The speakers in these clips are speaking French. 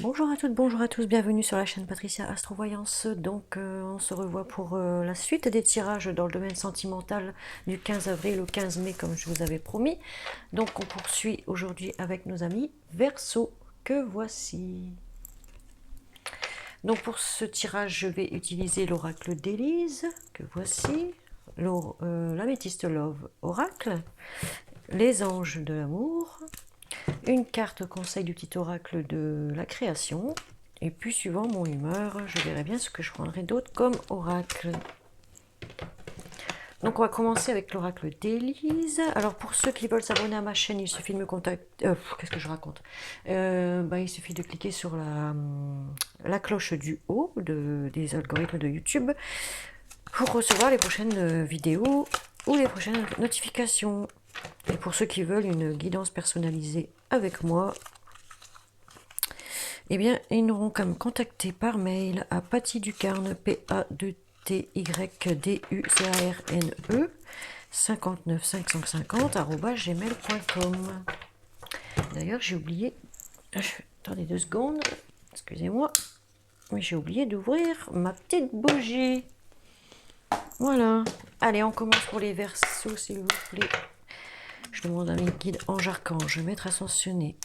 Bonjour à toutes, bonjour à tous, bienvenue sur la chaîne Patricia Astrovoyance. Donc on se revoit pour la suite des tirages dans le domaine sentimental du 15 avril au 15 mai comme je vous avais promis. Donc on poursuit aujourd'hui avec nos amis Verseau, que voici. Donc pour ce tirage je vais utiliser l'oracle d'Élise, que voici, l'améthyste Love Oracle, les anges de l'amour, une carte conseil du petit oracle de la création, et puis suivant mon humeur, je verrai bien ce que je prendrai d'autre comme oracle. Donc on va commencer avec l'oracle d'Élise. Alors pour ceux qui veulent s'abonner à ma chaîne, il suffit de me contacter. Qu'est-ce que je raconte Il suffit de cliquer sur la cloche du haut des algorithmes de YouTube pour recevoir les prochaines vidéos ou les prochaines notifications. Et pour ceux qui veulent une guidance personnalisée avec moi, eh bien, ils n'auront qu'à me contacter par mail à pattyducarne, P-A-2-T-Y-D-U-C-A-R-N-E, 59 550 @gmail.com. D'ailleurs, j'ai oublié... Attendez 2 secondes, excusez-moi. Oui, j'ai oublié d'ouvrir ma petite bougie. Voilà. Allez, on commence pour les Verseaux, s'il vous plaît. Je demande à mes guides anges archanges, maîtres ascensionnés,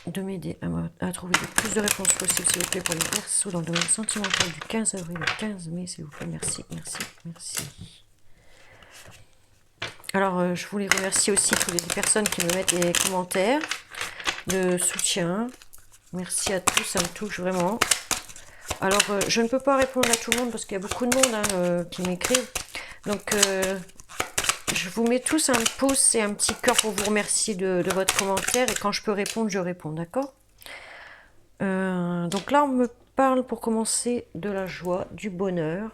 de m'aider à trouver le plus de réponses possibles, s'il vous plaît, pour les Verseaux dans le domaine sentimental du 15 avril au 15 mai, s'il vous plaît. Merci, merci, merci. Alors, je voulais remercier aussi toutes les personnes qui me mettent des commentaires de soutien. Merci à tous, ça me touche vraiment. Alors, je ne peux pas répondre à tout le monde parce qu'il y a beaucoup de monde qui m'écrivent. Donc, je vous mets tous un pouce et un petit cœur pour vous remercier de votre commentaire. Et quand je peux répondre, je réponds, d'accord? Donc là, on me parle pour commencer de la joie, du bonheur.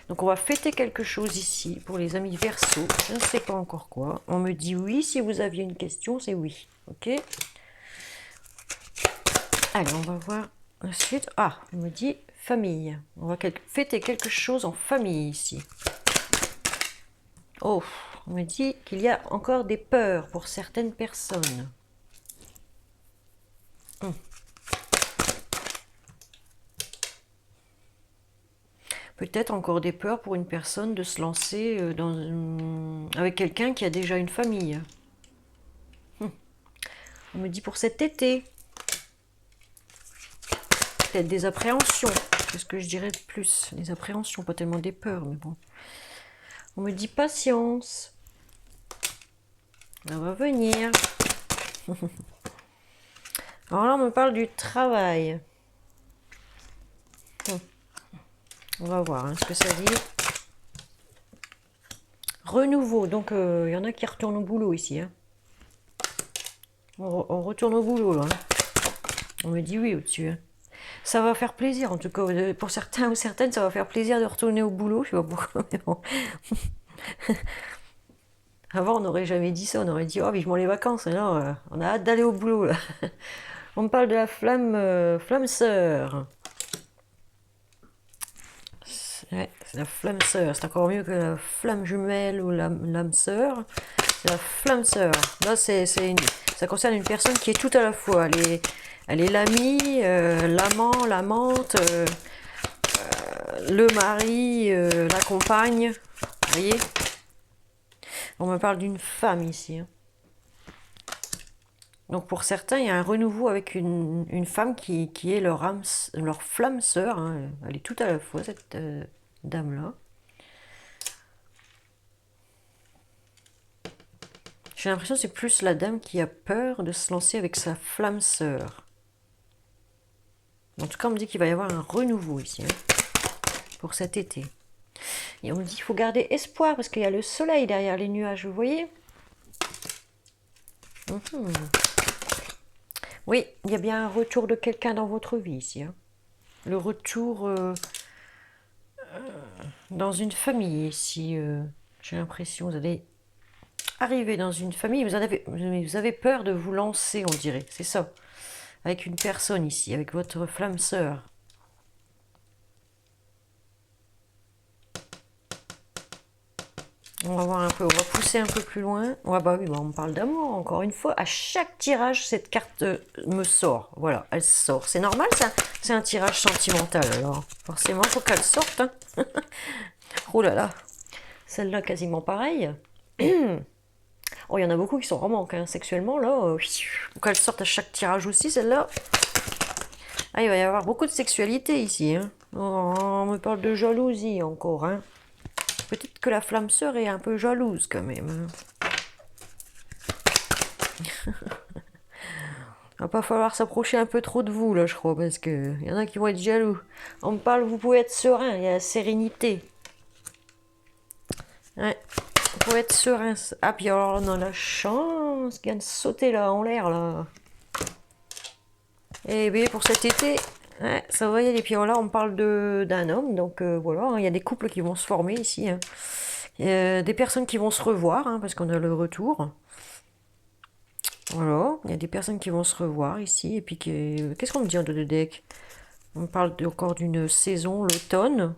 Donc on va fêter quelque chose ici pour les amis Verseau. Je ne sais pas encore quoi. On me dit oui, si vous aviez une question, c'est oui. Ok. Allez, on va voir ensuite. Ah, on me dit famille. On va fêter quelque chose en famille ici. Oh, on me dit qu'il y a encore des peurs pour certaines personnes. Peut-être encore des peurs pour une personne de se lancer avec quelqu'un qui a déjà une famille. On me dit pour cet été. Peut-être des appréhensions. Qu'est-ce que je dirais de plus? Des appréhensions, pas tellement des peurs, mais bon. On me dit patience. Ça va venir. Alors là, on me parle du travail. On va voir ce que ça dit. Renouveau. Donc, il y en a qui retournent au boulot ici. On retourne au boulot, là. On me dit oui au-dessus. Ça va faire plaisir, en tout cas, pour certains ou certaines, ça va faire plaisir de retourner au boulot. Je sais pas pourquoi, mais bon. Avant, on n'aurait jamais dit ça. On aurait dit, oh, vivement les vacances. Et là, on a hâte d'aller au boulot, là. On me parle de la flamme sœur. Ouais, c'est la flamme sœur. C'est encore mieux que la flamme jumelle ou l'âme sœur. C'est la flamme sœur. Là, ça concerne une personne qui est tout à la fois. Elle est l'amie, l'amant, l'amante, le mari, la compagne. Vous voyez? On me parle d'une femme ici. Donc pour certains, il y a un renouveau avec une femme qui est leur flamme sœur. Elle est tout à la fois, cette dame-là. J'ai l'impression que c'est plus la dame qui a peur de se lancer avec sa flamme sœur. En tout cas, on me dit qu'il va y avoir un renouveau ici, pour cet été. Et on me dit qu'il faut garder espoir, parce qu'il y a le soleil derrière les nuages, vous voyez? Oui, il y a bien un retour de quelqu'un dans votre vie ici. Le retour dans une famille ici. J'ai l'impression, vous allez arriver dans une famille, vous avez peur de vous lancer, on dirait, c'est ça. Avec une personne ici, avec votre flamme sœur. On va voir un peu, on va pousser un peu plus loin. Ouais, bah oui, bah on me parle d'amour, encore une fois. À chaque tirage, cette carte me sort. Voilà, elle sort. C'est normal, ça. C'est un tirage sentimental, alors. Forcément, faut qu'elle sorte. Hein. Oh là là. Celle-là, quasiment pareil. Oh, il y en a beaucoup qui sont vraiment hein, sexuellement, là. Faut qu'elle sorte à chaque tirage aussi, celle-là. Ah, il va y avoir beaucoup de sexualité ici. Hein. Oh, on me parle de jalousie encore. Hein. Peut-être que la flamme sœur est un peu jalouse quand même. Va pas falloir s'approcher un peu trop de vous, là, je crois, parce que y en a qui vont être jaloux. On me parle, vous pouvez être serein, il y a la sérénité. Ouais, vous pouvez être serein. Ah, puis alors, on a la chance qui vient de sauter là, en l'air, là. Et bien, pour cet été, ouais, ça va y aller. Puis là, on parle d'un homme, donc voilà, hein, il y a des couples qui vont se former ici. Hein. Des personnes qui vont se revoir, hein, parce qu'on a le retour. Voilà, il y a des personnes qui vont se revoir ici. Et puis, qu'est-ce qu'on me dit en deux deck? On parle encore d'une saison, l'automne.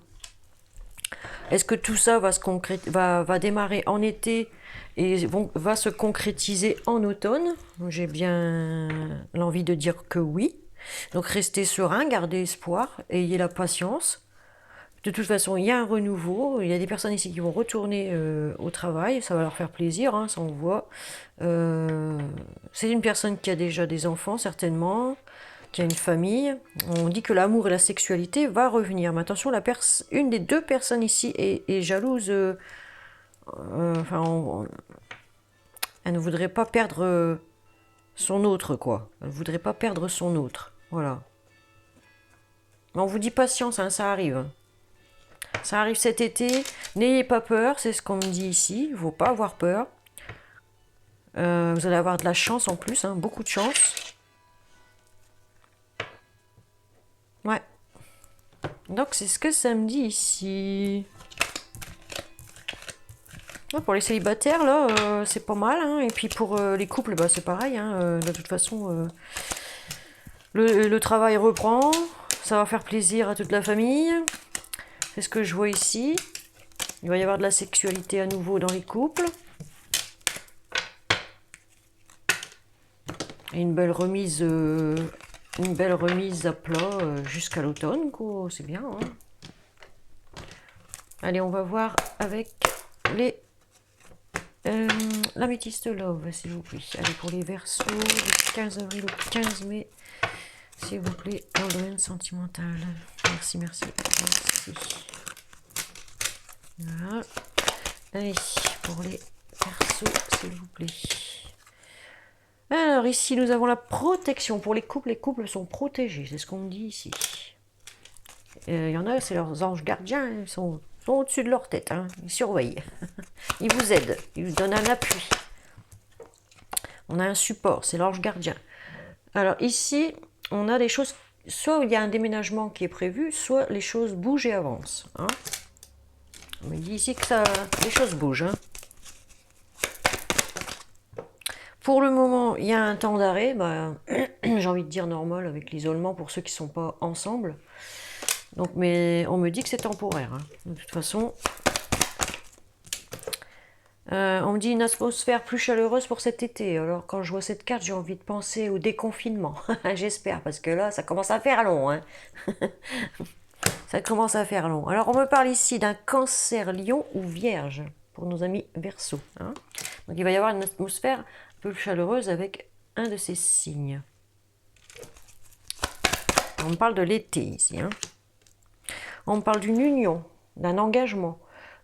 Est-ce que tout ça va démarrer en été et va se concrétiser en automne? J'ai bien l'envie de dire que oui. Donc restez serein, gardez espoir, ayez la patience. De toute façon, il y a un renouveau. Il y a des personnes ici qui vont retourner au travail. Ça va leur faire plaisir, hein, ça on voit. C'est une personne qui a déjà des enfants, certainement, qui a une famille. On dit que l'amour et la sexualité va revenir. Mais attention, une des deux personnes ici est jalouse. Enfin, elle ne voudrait pas perdre son autre, quoi. Elle ne voudrait pas perdre son autre. Voilà. Mais on vous dit patience, hein, ça arrive. Ça arrive cet été. N'ayez pas peur, c'est ce qu'on me dit ici. Il ne faut pas avoir peur. Vous allez avoir de la chance en plus, hein, beaucoup de chance. Ouais. Donc c'est ce que ça me dit ici. Ouais, pour les célibataires, là, c'est pas mal. Hein. Et puis pour les couples, bah, c'est pareil. Hein. De toute façon, le travail reprend. Ça va faire plaisir à toute la famille. C'est ce que je vois ici. Il va y avoir de la sexualité à nouveau dans les couples. Et une belle remise à plat jusqu'à l'automne, quoi. C'est bien. Hein. Allez, on va voir avec l'améthyste love, s'il vous plaît. Allez, pour les Verseaux, du 15 avril au 15 mai, s'il vous plaît, dans le domaine sentimental. Merci, merci, merci. Voilà. Allez, pour les Verseaux, s'il vous plaît. Alors, ici, nous avons la protection. Pour les couples sont protégés. C'est ce qu'on me dit ici. Il y en a, c'est leurs anges gardiens. Ils sont au-dessus de leur tête. Hein. Ils surveillent. Ils vous aident. Ils vous donnent un appui. On a un support. C'est l'ange gardien. Alors, ici, on a des choses... Soit il y a un déménagement qui est prévu, soit les choses bougent et avancent. Hein. On me dit ici que les choses bougent. Hein. Pour le moment, il y a un temps d'arrêt, bah, j'ai envie de dire normal avec l'isolement pour ceux qui ne sont pas ensemble. Donc, mais on me dit que c'est temporaire. Hein. De toute façon, on me dit une atmosphère plus chaleureuse pour cet été. Alors quand je vois cette carte, j'ai envie de penser au déconfinement. J'espère, parce que là, ça commence à faire long. Hein. Ça commence à faire long. Alors on me parle ici d'un cancer, lion ou vierge pour nos amis Verseaux. Hein. Donc il va y avoir une atmosphère peu chaleureuse avec un de ces signes. On parle de l'été ici. Hein. On parle d'une union, d'un engagement,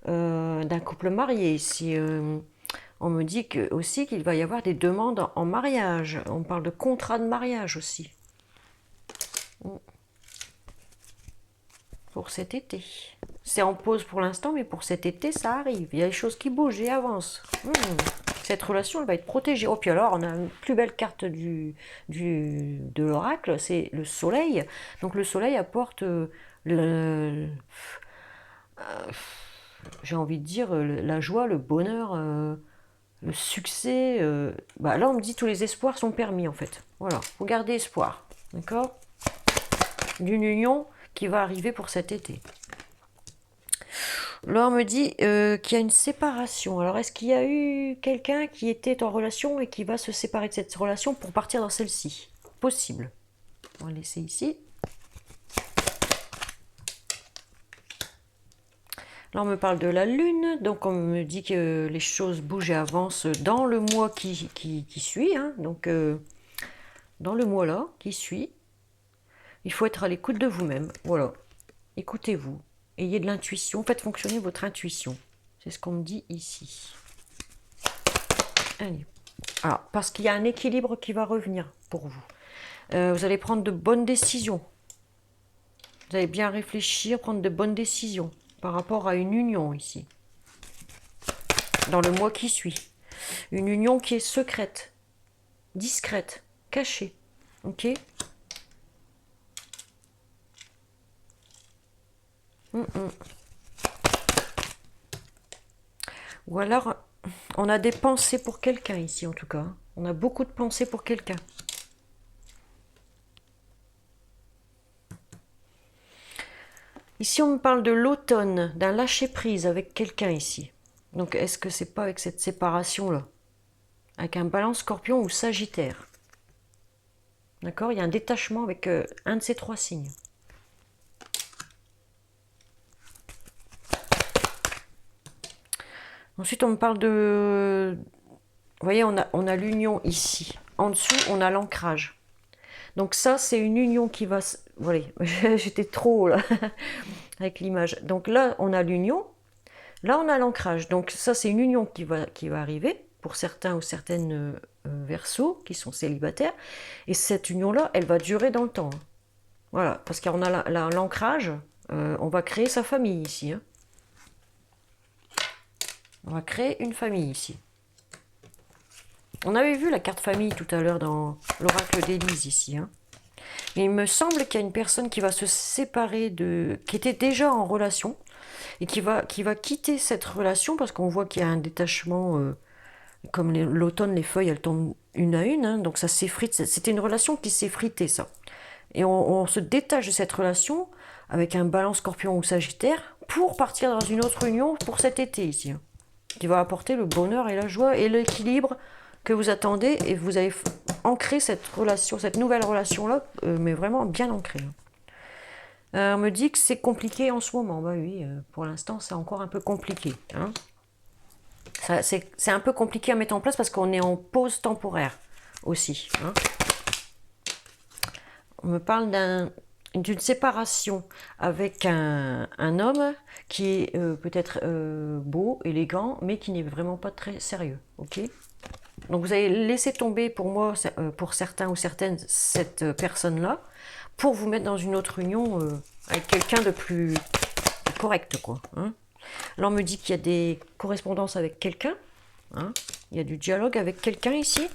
d'un couple marié ici. On me dit aussi qu'il va y avoir des demandes en mariage. On parle de contrat de mariage aussi. Pour cet été. C'est en pause pour l'instant, mais pour cet été, ça arrive. Il y a des choses qui bougent et avancent. Cette relation, elle va être protégée. Oh, puis alors, on a une plus belle carte de l'oracle, c'est le soleil. Donc le soleil apporte j'ai envie de dire, la joie, le bonheur, le succès. Là, on me dit tous les espoirs sont permis, en fait. Voilà, faut garder espoir. D'accord? D'une union qui va arriver pour cet été. Là, on me dit qu'il y a une séparation. Alors, est-ce qu'il y a eu quelqu'un qui était en relation et qui va se séparer de cette relation pour partir dans celle-ci? Possible. On va laisser ici. Là, on me parle de la lune, donc on me dit que les choses bougent et avancent dans le mois qui suit. Hein. Donc, dans le mois là, qui suit, il faut être à l'écoute de vous-même. Voilà. Écoutez-vous. Ayez de l'intuition. Faites fonctionner votre intuition. C'est ce qu'on me dit ici. Allez. Alors, parce qu'il y a un équilibre qui va revenir pour vous. Vous allez prendre de bonnes décisions. Vous allez bien réfléchir, prendre de bonnes décisions par rapport à une union ici. Dans le mois qui suit. Une union qui est secrète, discrète, cachée. Ok ? Ou alors, on a des pensées pour quelqu'un ici en tout cas. On a beaucoup de pensées pour quelqu'un. Ici, on me parle de l'automne, d'un lâcher-prise avec quelqu'un ici. Donc, est-ce que c'est pas avec cette séparation-là? Avec un balance scorpion ou sagittaire. D'accord? Il y a un détachement avec un de ces trois signes. Ensuite, on me parle de... Vous voyez, on a l'union ici. En dessous, on a l'ancrage. Donc ça, c'est une union qui va... Voilà, j'étais trop là avec l'image. Donc là, on a l'union. Là, on a l'ancrage. Donc ça, c'est une union qui va arriver pour certains ou certaines Verseaux qui sont célibataires. Et cette union-là, elle va durer dans le temps. Voilà, parce qu'on a l'ancrage. On va créer sa famille ici. Hein. On va créer une famille ici. On avait vu la carte famille tout à l'heure dans l'oracle d'Élise ici. Hein. Mais il me semble qu'il y a une personne qui va se séparer qui était déjà en relation et qui va quitter cette relation parce qu'on voit qu'il y a un détachement, comme l'automne, les feuilles elles tombent une à une, hein, donc ça s'effrite. C'était une relation qui s'effritait ça. Et on se détache de cette relation avec un balance scorpion ou sagittaire pour partir dans une autre union pour cet été ici. Hein, qui va apporter le bonheur et la joie et l'équilibre que vous attendez, et vous avez ancré cette relation, cette nouvelle relation-là, mais vraiment bien ancrée. On me dit que c'est compliqué en ce moment. Bah oui, pour l'instant, c'est encore un peu compliqué. Hein. C'est un peu compliqué à mettre en place parce qu'on est en pause temporaire aussi. Hein. On me parle d'une séparation avec un homme qui est peut-être beau, élégant, mais qui n'est vraiment pas très sérieux. Ok ? Donc vous avez laissé tomber pour moi, pour certains ou certaines, cette personne-là, pour vous mettre dans une autre union avec quelqu'un de plus correct, quoi. Hein. Là, on me dit qu'il y a des correspondances avec quelqu'un. Hein. Il y a du dialogue avec quelqu'un ici,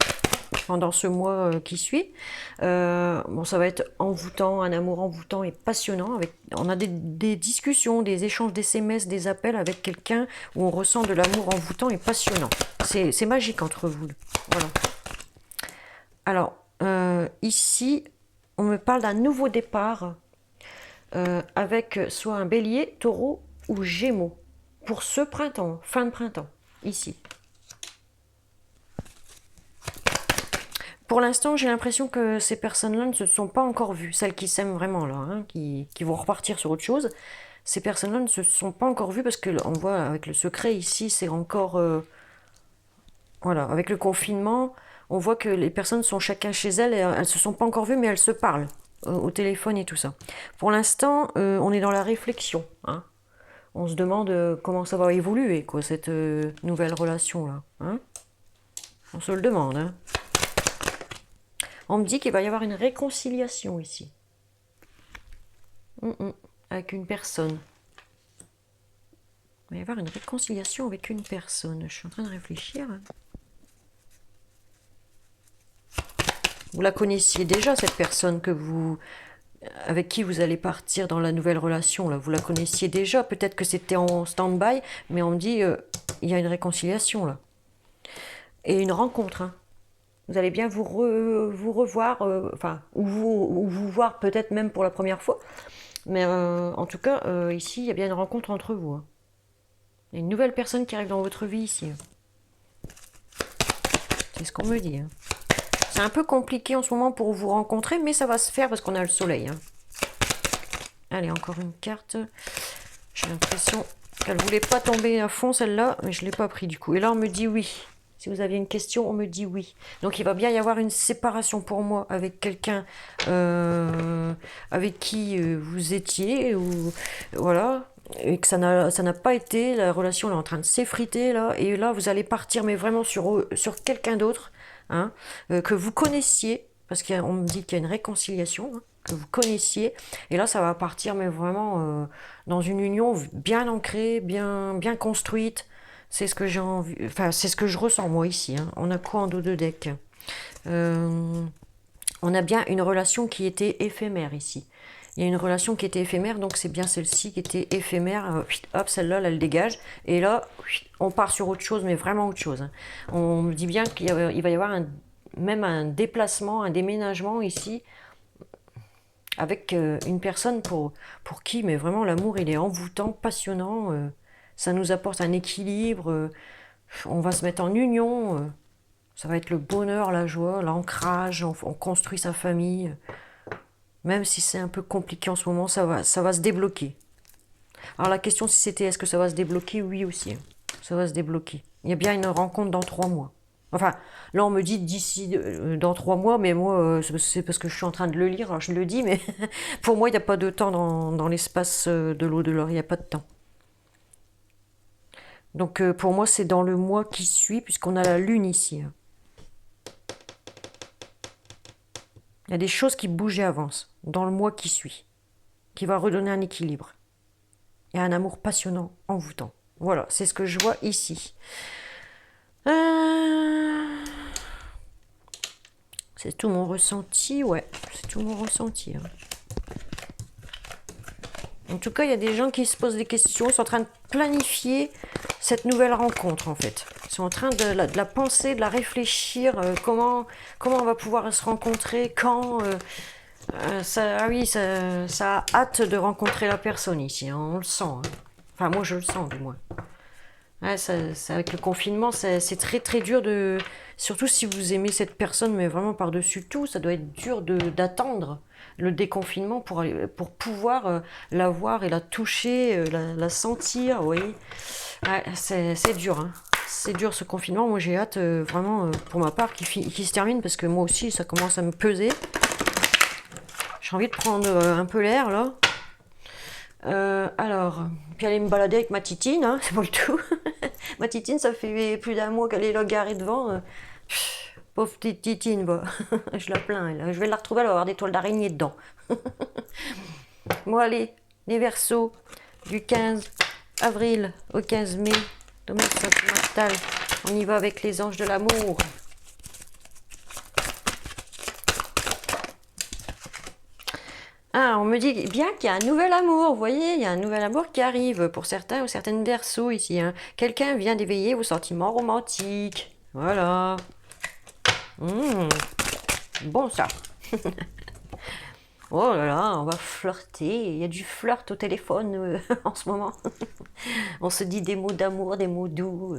pendant ce mois qui suit. Bon, ça va être envoûtant, un amour envoûtant et passionnant. On a des discussions, des échanges d'SMS, des appels avec quelqu'un où on ressent de l'amour envoûtant et passionnant. C'est magique entre vous. Voilà. Alors, ici, on me parle d'un nouveau départ avec soit un bélier, taureau ou gémeaux. Pour ce printemps, fin de printemps, ici. Pour l'instant, j'ai l'impression que ces personnes-là ne se sont pas encore vues. Celles qui s'aiment vraiment, là, hein, qui vont repartir sur autre chose. Ces personnes-là ne se sont pas encore vues parce qu'on voit avec le secret ici, c'est encore... voilà, avec le confinement, on voit que les personnes sont chacun chez elles et elles ne se sont pas encore vues, mais elles se parlent au téléphone et tout ça. Pour l'instant, on est dans la réflexion. Hein. On se demande comment ça va évoluer, quoi, cette nouvelle relation-là. Hein. On se le demande. Hein. On me dit qu'il va y avoir une réconciliation ici. Avec une personne. Il va y avoir une réconciliation avec une personne. Je suis en train de réfléchir. Vous la connaissiez déjà, cette personne avec qui vous allez partir dans la nouvelle relation. Là. Vous la connaissiez déjà. Peut-être que c'était en stand-by, mais on me dit il y a une réconciliation là. Et une rencontre. Hein. Vous allez bien vous revoir, ou vous voir peut-être même pour la première fois. Mais en tout cas, ici, il y a bien une rencontre entre vous. Hein. Il y a une nouvelle personne qui arrive dans votre vie ici. C'est ce qu'on me dit. Hein. C'est un peu compliqué en ce moment pour vous rencontrer, mais ça va se faire parce qu'on a le soleil. Hein. Allez, encore une carte. J'ai l'impression qu'elle ne voulait pas tomber à fond celle-là, mais je ne l'ai pas pris du coup. Et là, on me dit oui. Si vous aviez une question, on me dit oui. Donc il va bien y avoir une séparation pour moi avec quelqu'un avec qui vous étiez, ou voilà, et que ça n'a pas été, la relation est en train de s'effriter là, et là vous allez partir, mais vraiment sur quelqu'un d'autre, hein, que vous connaissiez, parce qu'on me dit qu'il y a une réconciliation, hein, que vous connaissiez, et là ça va partir, mais vraiment dans une union bien ancrée, bien construite. C'est ce que j'ai envie, enfin c'est ce que je ressens moi ici. Hein. On a quoi en dos de deck? On a bien une relation qui était éphémère ici. Il y a une relation qui était éphémère, donc c'est bien celle-ci qui était éphémère. Hop, celle-là, elle dégage. Et là, on part sur autre chose, mais vraiment autre chose. Hein. On me dit bien qu'il va y avoir même un déplacement, un déménagement ici, avec une personne pour qui, mais vraiment l'amour, il est envoûtant, passionnant. Ça nous apporte un équilibre. On va se mettre en union. Ça va être le bonheur, la joie, l'ancrage. On construit sa famille. Même si c'est un peu compliqué en ce moment, ça va se débloquer. Alors la question, si c'était est-ce que ça va se débloquer? Oui aussi. Ça va se débloquer. Il y a bien une rencontre dans 3 mois. Enfin, là on me dit d'ici dans 3 mois, mais moi c'est parce que je suis en train de le lire, alors je le dis, mais pour moi il n'y a pas de temps dans l'espace de l'au-delà, il n'y a pas de temps. Donc pour moi c'est dans le mois qui suit, puisqu'on a la lune ici. Il y a des choses qui bougent et avancent dans le mois qui suit, qui va redonner un équilibre. Et un amour passionnant, envoûtant. Voilà, c'est ce que je vois ici. C'est tout mon ressenti, ouais. C'est tout mon ressenti. Hein. En tout cas, il y a des gens qui se posent des questions, sont en train de planifier cette nouvelle rencontre, en fait. Ils sont en train de la penser, de la réfléchir, comment on va pouvoir se rencontrer, quand... ah oui, ça a hâte de rencontrer la personne ici, hein, on le sent. Hein. Enfin, moi, je le sens, du moins. Ouais, avec le confinement, c'est très très dur de... Surtout si vous aimez cette personne, mais vraiment par-dessus tout, ça doit être dur d'attendre le déconfinement pour pouvoir la voir et la toucher, la sentir, vous voyez. Ouais, c'est dur, hein. C'est dur ce confinement. Moi, j'ai hâte vraiment, pour ma part, qu'il se termine, parce que moi aussi, ça commence à me peser. J'ai envie de prendre un peu l'air, là. Alors, puis aller me balader avec ma titine, hein, c'est pas le tout. Ma titine, ça fait plus d'un mois qu'elle est là garée devant. Pauvre petite titine, bah. Je la plains, elle. Je vais la retrouver, elle va avoir des toiles d'araignée dedans. Bon, allez, les Verseaux, du 15 avril au 15 mai, dommage ça m'installe. On y va avec les anges de l'amour. Ah, on me dit bien qu'il y a un nouvel amour, vous voyez, il y a un nouvel amour qui arrive pour certains ou certaines Verseaux ici. Hein. Quelqu'un vient d'éveiller vos sentiments romantiques. Voilà. Bon ça. Oh là là, on va flirter. Il y a du flirt au téléphone en ce moment. On se dit des mots d'amour, des mots doux.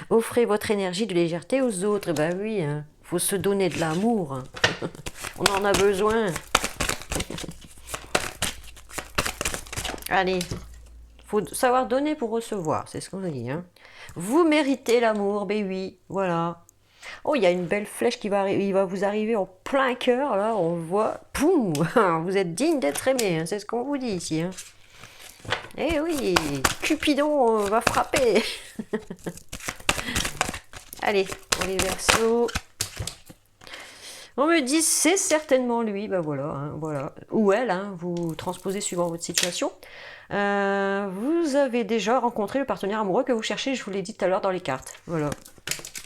Offrez votre énergie de légèreté aux autres. Ben oui, hein. Faut se donner de l'amour. On en a besoin. Allez, faut savoir donner pour recevoir, c'est ce qu'on dit. Hein. Vous méritez l'amour, ben oui, voilà. Oh, il y a une belle flèche qui va vous arriver en plein cœur, là, on le voit. Poum. Vous êtes digne d'être aimé, hein, c'est ce qu'on vous dit ici. Hein. Eh oui, Cupidon va frapper. Allez, pour les Verseaux. On me dit c'est certainement lui, ben voilà, hein, voilà. Ou elle, hein, vous transposez suivant votre situation. Vous avez déjà rencontré le partenaire amoureux que vous cherchez, je vous l'ai dit tout à l'heure dans les cartes. Voilà.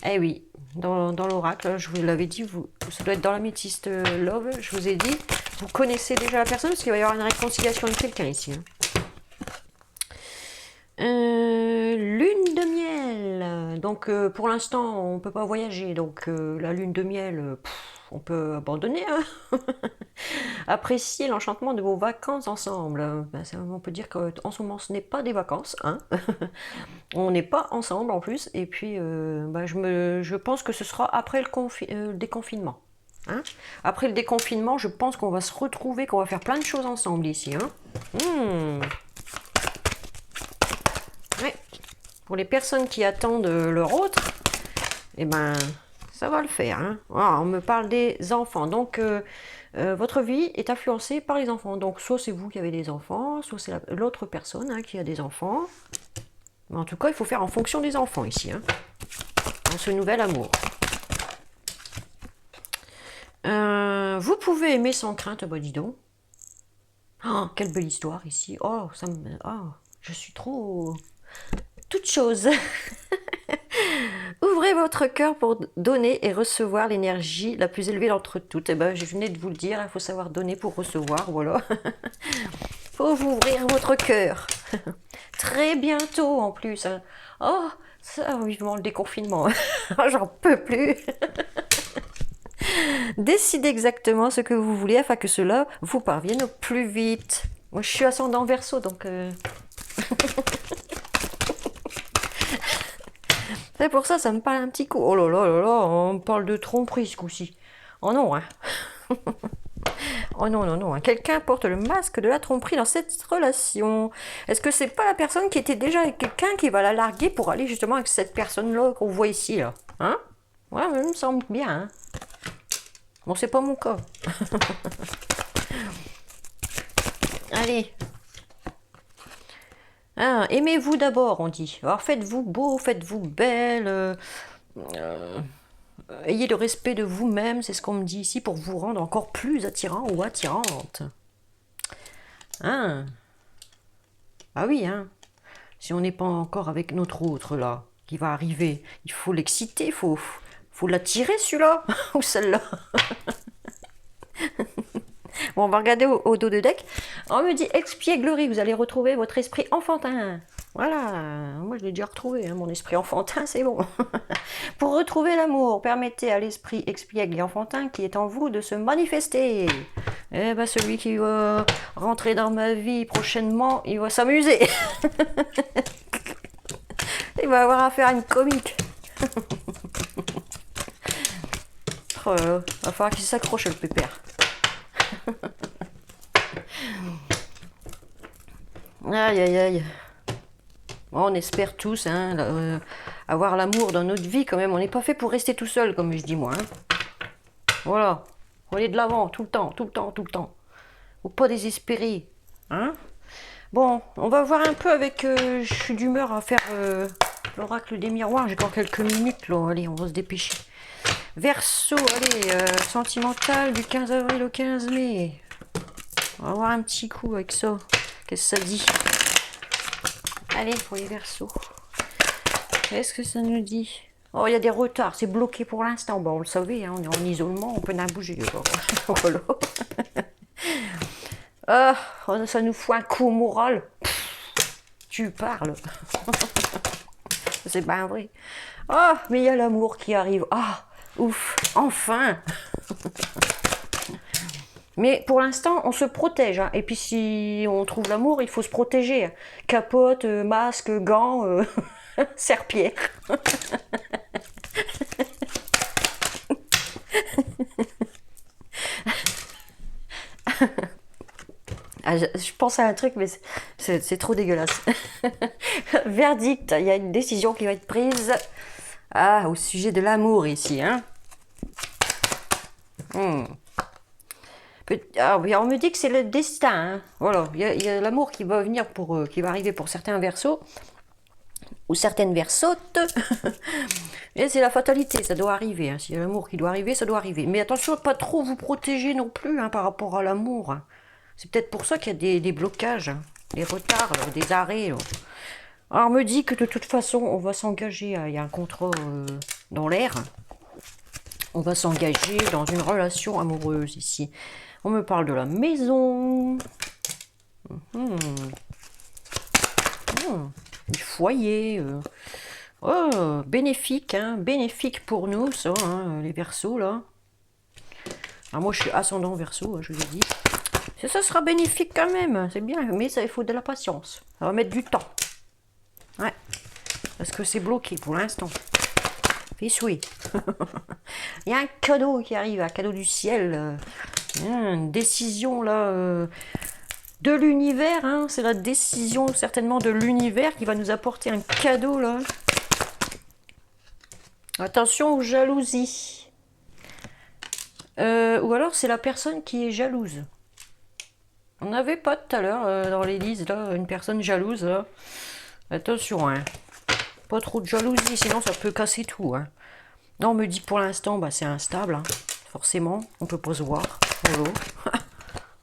Eh oui, dans l'oracle, je vous l'avais dit, ça doit être dans l'améthyste love, je vous ai dit, vous connaissez déjà la personne parce qu'il va y avoir une réconciliation avec quelqu'un ici. Hein. Lune de miel. Donc pour l'instant on peut pas voyager, donc la lune de miel, on peut abandonner. Hein. Appréciez l'enchantement de vos vacances ensemble. Ben, on peut dire qu'en ce moment, ce n'est pas des vacances. Hein. On n'est pas ensemble en plus. Et puis, ben, je pense que ce sera après le déconfinement. Hein. Après le déconfinement, je pense qu'on va se retrouver, qu'on va faire plein de choses ensemble ici. Hein. Ouais. Pour les personnes qui attendent leur autre, eh ben, ça va le faire. Hein. Voilà, on me parle des enfants. Donc, votre vie est influencée par les enfants. Donc, soit c'est vous qui avez des enfants, soit c'est l'autre personne qui a des enfants. Mais en tout cas, il faut faire en fonction des enfants ici. Hein, dans ce nouvel amour. Vous pouvez aimer sans crainte, bah dis donc. Oh, quelle belle histoire ici. Oh, je suis trop... toute chose. Ouvrez votre cœur pour donner et recevoir l'énergie la plus élevée d'entre toutes. Eh ben, je venais de vous le dire, il faut savoir donner pour recevoir, voilà. Faut ouvrir votre cœur. Très bientôt en plus. Hein. Oh, ça, vivement le déconfinement. J'en peux plus. Décidez exactement ce que vous voulez afin que cela vous parvienne au plus vite. Moi, je suis ascendant Verseau, donc... C'est pour ça, ça me parle un petit coup. Oh là là là là, on me parle de tromperie ce coup-ci. Oh non, hein. Oh non, non, non. Hein. Quelqu'un porte le masque de la tromperie dans cette relation. Est-ce que c'est pas la personne qui était déjà avec quelqu'un qui va la larguer pour aller justement avec cette personne-là qu'on voit ici, là? Hein? Ouais, mais il me semble bien, hein. Bon, c'est pas mon cas. Allez. Hein, aimez-vous d'abord, on dit. Alors faites-vous beau, faites-vous belle. Ayez le respect de vous-même, c'est ce qu'on me dit ici, pour vous rendre encore plus attirant ou attirante. Hein? Ah oui, hein. Si on n'est pas encore avec notre autre, là, qui va arriver, il faut l'exciter, il faut l'attirer, celui-là, ou celle-là. Bon, on va regarder au dos de deck. On me dit espièglerie, vous allez retrouver votre esprit enfantin. Voilà, moi je l'ai déjà retrouvé, hein, mon esprit enfantin, c'est bon. Pour retrouver l'amour, permettez à l'esprit espiègle et enfantin qui est en vous de se manifester. Eh ben, celui qui va rentrer dans ma vie prochainement, il va s'amuser. Il va avoir affaire à une comique. Oh, va falloir qu'il s'accroche le pépère. Aïe aïe aïe. Bon, on espère tous avoir l'amour dans notre vie quand même. On n'est pas fait pour rester tout seul, comme je dis moi. Hein. Voilà. Faut aller de l'avant, tout le temps, tout le temps, tout le temps. Faut pas désespérer. Hein. Bon, on va voir un peu avec... je suis d'humeur à faire l'oracle des miroirs. J'ai encore quelques minutes là. Allez, on va se dépêcher. Verseau, allez, sentimental du 15 avril au 15 mai. On va voir un petit coup avec ça. Qu'est-ce que ça dit? Allez, pour les Verseaux. Qu'est-ce que ça nous dit? Oh, il y a des retards, c'est bloqué pour l'instant. Bon, on le savait, hein, on est en isolement, on peut pas bouger. Voilà. Ah, ça nous fout un coup au moral. Tu parles. C'est pas vrai. Ah, mais il y a l'amour qui arrive. Ah, ouf, enfin. Mais pour l'instant, on se protège. Hein. Et puis si on trouve l'amour, il faut se protéger. Capote, masque, gants, serpillère. Ah, je pense à un truc, mais c'est trop dégueulasse. Verdict, il y a une décision qui va être prise au sujet de l'amour ici. Hein. Alors, on me dit que c'est le destin. Hein. Voilà, il y a l'amour qui va venir qui va arriver pour certains Verseaux ou certaines Verseautes. Et c'est la fatalité, ça doit arriver. Hein. S'il y a l'amour qui doit arriver, ça doit arriver. Mais attention, pas trop vous protéger non plus par rapport à l'amour. Hein. C'est peut-être pour ça qu'il y a des blocages, hein, des retards, des arrêts. Alors, on me dit que de toute façon, on va s'engager. Il y a un contrat dans l'air. On va s'engager dans une relation amoureuse ici. On me parle de la maison. Du foyer. Oh, bénéfique, hein, bénéfique pour nous, ça, hein, les Verseaux, là. Alors moi, je suis ascendant Verseau, hein, je vous ai dit. Ça sera bénéfique quand même, c'est bien, mais ça, il faut de la patience. Ça va mettre du temps. Ouais, parce que c'est bloqué pour l'instant. Fais souhait. Il y a un cadeau qui arrive, un cadeau du ciel. Une décision là de l'univers. Hein, c'est la décision certainement de l'univers qui va nous apporter un cadeau là. Attention aux jalousies. Ou alors c'est la personne qui est jalouse. On n'avait pas tout à l'heure dans l'Élise là une personne jalouse. Là. Attention, hein. Pas trop de jalousie, sinon ça peut casser tout. Hein. Non, on me dit pour l'instant, bah, c'est instable. Hein. Forcément, on peut pas se voir. Voilà.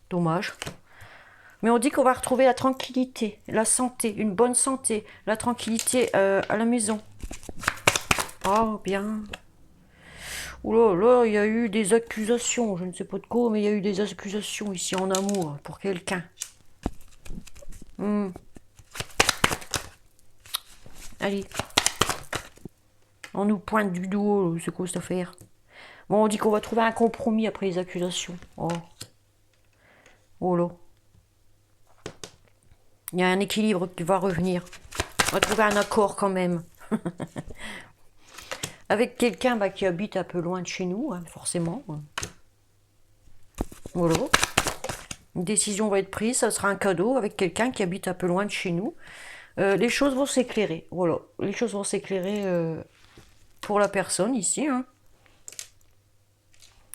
Dommage. Mais on dit qu'on va retrouver la tranquillité, la santé, une bonne santé, la tranquillité à la maison. Oh, bien. Oula, là, il y a eu des accusations. Je ne sais pas de quoi, mais il y a eu des accusations ici en amour pour quelqu'un. Allez. On nous pointe du doigt, c'est quoi cette affaire? Bon, on dit qu'on va trouver un compromis après les accusations. Oh. Oh là. Il y a un équilibre qui va revenir. On va trouver un accord quand même. Avec quelqu'un bah, qui habite un peu loin de chez nous, hein, forcément. Voilà. Une décision va être prise, ça sera un cadeau avec quelqu'un qui habite un peu loin de chez nous. Les choses vont s'éclairer. Voilà. Les choses vont s'éclairer pour la personne ici. Hein.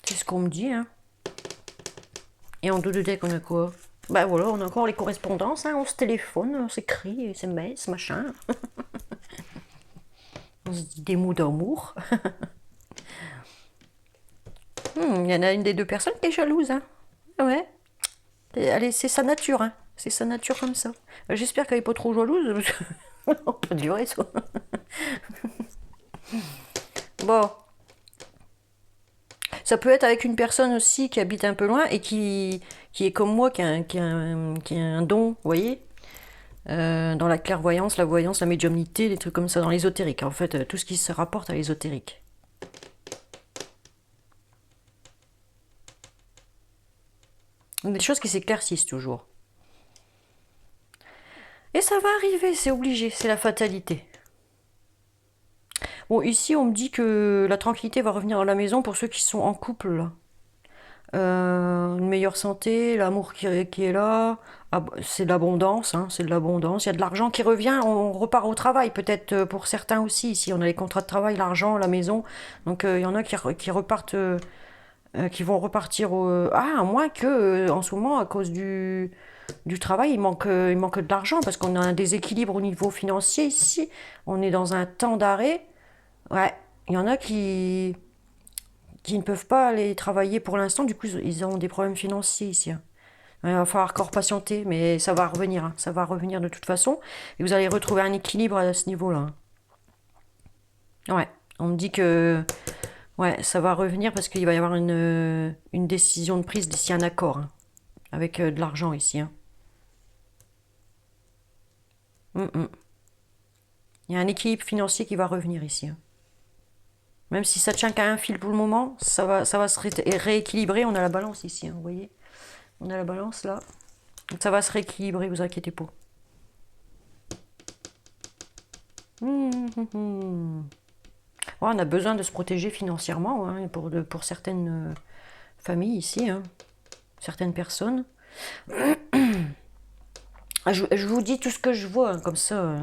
C'est ce qu'on me dit. Hein. Et en dos de deck, on a quoi? Ben voilà, on a encore les correspondances. Hein. On se téléphone, on s'écrit, SMS, machin. On se dit des mots d'amour. Il y en a une des deux personnes qui est jalouse. Hein. Ouais. Allez, c'est sa nature. Hein. C'est sa nature comme ça. J'espère qu'elle n'est pas trop jalouse. On peut durer ça. Bon. Ça peut être avec une personne aussi qui habite un peu loin et qui est comme moi, qui a un don, vous voyez, dans la clairvoyance, la voyance, la médiumnité, des trucs comme ça, dans l'ésotérique. En fait, tout ce qui se rapporte à l'ésotérique. Des choses qui s'éclaircissent toujours. Et ça va arriver, c'est obligé, c'est la fatalité. Bon, ici, on me dit que la tranquillité va revenir à la maison pour ceux qui sont en couple, là. Une meilleure santé, l'amour qui est là, c'est de l'abondance, hein, c'est de l'abondance. Il y a de l'argent qui revient, on repart au travail, peut-être pour certains aussi. Ici, on a les contrats de travail, l'argent, la maison. Donc, il y en a qui repartent, qui vont repartir à moins que, en ce moment, à cause du travail, il manque de l'argent parce qu'on a un déséquilibre au niveau financier ici. On est dans un temps d'arrêt. Ouais, il y en a qui ne peuvent pas aller travailler pour l'instant, du coup ils ont des problèmes financiers ici. Hein. Il va falloir encore patienter, mais ça va revenir, hein. Ça va revenir de toute façon, et vous allez retrouver un équilibre à ce niveau-là. Hein. Ouais, on me dit que ouais, ça va revenir parce qu'il va y avoir une décision de prise d'ici un accord, hein, avec de l'argent ici. Hein. Il y a un équilibre financier qui va revenir ici. Hein. Même si ça tient qu'à un fil pour le moment, ça va se rééquilibrer. On a la balance ici, hein, vous voyez. On a la balance là. Donc ça va se rééquilibrer, vous inquiétez pas. Ouais, on a besoin de se protéger financièrement hein, pour certaines familles ici, hein, certaines personnes. Je vous dis tout ce que je vois, hein, comme ça.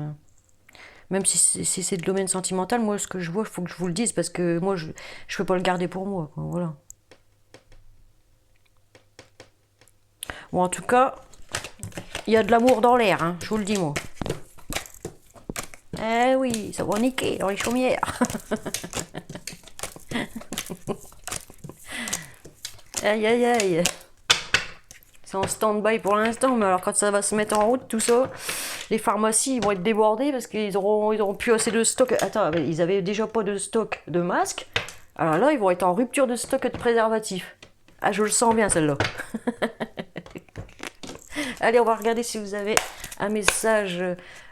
Même si c'est de domaine sentimental, moi, ce que je vois, il faut que je vous le dise, parce que moi, je ne peux pas le garder pour moi. Quoi, voilà. Bon, en tout cas, il y a de l'amour dans l'air, hein, je vous le dis, moi. Eh oui, ça va niquer dans les chaumières. Aïe, aïe, aïe. C'est en stand-by pour l'instant, mais alors quand ça va se mettre en route, tout ça, les pharmacies ils vont être débordées parce qu'ils auront plus assez de stock. Attends, ils avaient déjà pas de stock de masques. Alors là, ils vont être en rupture de stock de préservatifs. Ah, je le sens bien celle-là. Allez, on va regarder si vous avez un message,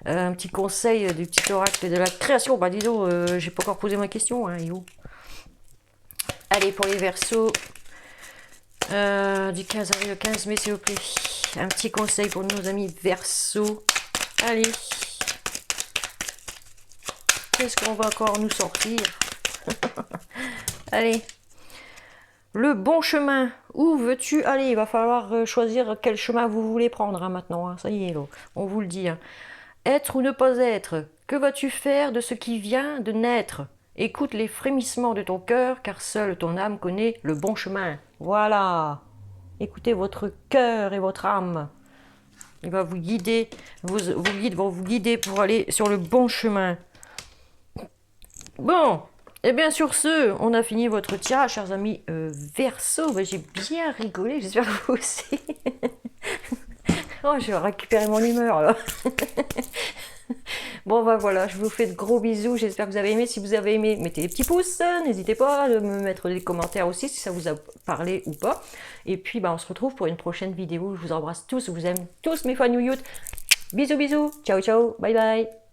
un petit conseil du petit oracle de la création. Bah dis donc, j'ai pas encore posé ma question, hein, yo. Allez, pour les Verseaux. Du 15 avril au 15 mai, s'il vous plaît. Un petit conseil pour nos amis Verseau. Allez. Qu'est-ce qu'on va encore nous sortir? Allez. Le bon chemin. Où veux-tu aller? Il va falloir choisir quel chemin vous voulez prendre hein, maintenant. Hein. Ça y est, là. On vous le dit. Hein. Être ou ne pas être? Que vas-tu faire de ce qui vient de naître? Écoute les frémissements de ton cœur, car seule ton âme connaît le bon chemin. Voilà. Écoutez votre cœur et votre âme. Il va vous guider. Vos guides vont vous guider pour aller sur le bon chemin. Bon. Et bien sur ce, on a fini votre tirage, chers amis Verseau. Ben, j'ai bien rigolé, j'espère que vous aussi. Oh, je vais récupérer mon humeur là. Bon, ben voilà, je vous fais de gros bisous. J'espère que vous avez aimé. Si vous avez aimé, mettez des petits pouces. N'hésitez pas à me mettre des commentaires aussi si ça vous a parlé ou pas. Et puis, ben, on se retrouve pour une prochaine vidéo. Je vous embrasse tous. Je vous aime tous, mes fans youyoutes. Bisous, bisous. Ciao, ciao. Bye, bye.